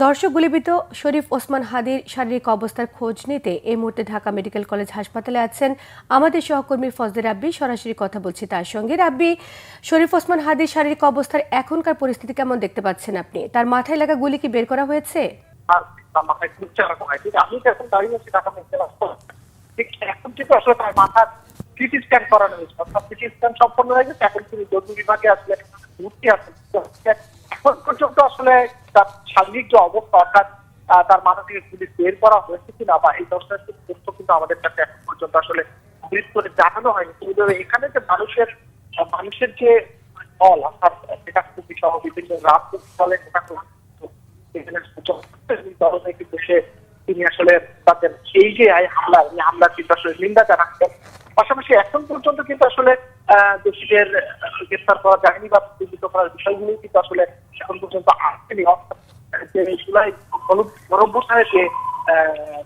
দর্শক, গুলিবিদ্ধ শরীফ ওসমান হাদির শারীরিক অবস্থার খোঁজ নিতে এই মুহূর্তে ঢাকা মেডিকেল কলেজ হাসপাতালে আছেন আমাদের সহকর্মী ফজলে রাব্বি। সরাসরি কথা বলছি তার সঙ্গে। রাব্বি, শরীফ ওসমান হাদির শারীরিক অবস্থার এখনকার পরিস্থিতি কেমন দেখতে পাচ্ছেন আপনি? তার মাথায় লাগা গুলি কি বের করা হয়েছে? আমি এখন দাঁড়িয়ে আছি ঢাকা মেডিকেল হাসপাতাল। এখন কিন্তু আসলে তার মাথার সিটি স্ক্যান করানো হয়েছে, অর্থাৎ সিটি স্ক্যান সম্পন্ন হয়ে গেছে। এখন তিনি জরুরি বিভাগে আসলে ভর্তি আছেন। এখন পর্যন্ত আসলে তার শারীরিক যে অবস্থা, অর্থাৎ তার মাথা থেকে গুলি বের করা হয়েছে কিনা বা এই দশটার তথ্য কিন্তু আমাদের কাছে এখন পর্যন্ত আসলে ব্রিফ করে জানানো হয়নি। কিন্তু এখানে যে মানুষের যে ফল, অর্থাৎ সেটা খুবই সহ বিভিন্ন রাজনৈতিক ফলে তিনি আসলে তাদের এই যে হামলার কিন্তু আসলে নিন্দা জানাচ্ছেন। পাশাপাশি এখন পর্যন্ত কিন্তু আসলে দোষীদের গ্রেফতার করা যায়নি বা চিহ্নিত করার বিষয়গুলি কিন্তু আসলে এখন পর্যন্ত আসেনি। জুলাই গণঅভ্যুত্থানের যে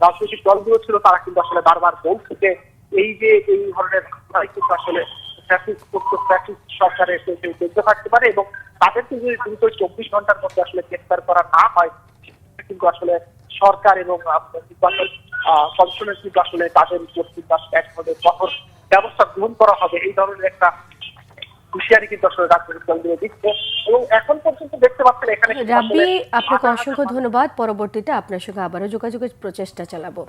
রাজনৈতিক দলগুলো ছিল তারা কিন্তু আসলে বারবার বলছে যে এই ধরনের ঘটনায় কিন্তু আসলে সরকারের দেখতে থাকতে পারে এবং তাদেরকে যদি দ্রুত 24 ঘন্টার মধ্যে আসলে গ্রেফতার করা না হয়, কিন্তু আসলে সরকার এবং কমিশনের কিন্তু আসলে তাদের উপর কিন্তু একভাবে কঠোর ব্যবস্থা গ্রহণ করা হবে, এই ধরনের একটা হুঁশিয়ারি কিন্তু আসলে রাজনৈতিক দলগুলো দিচ্ছে। এবং এখন পর্যন্ত দেখতে পাচ্ছেন এখানে রাব্বি, আপনাকে অসংখ্য ধন্যবাদ। পরবর্তীতে আপনার সঙ্গে আবারও যোগাযোগের প্রচেষ্টা চালাবো।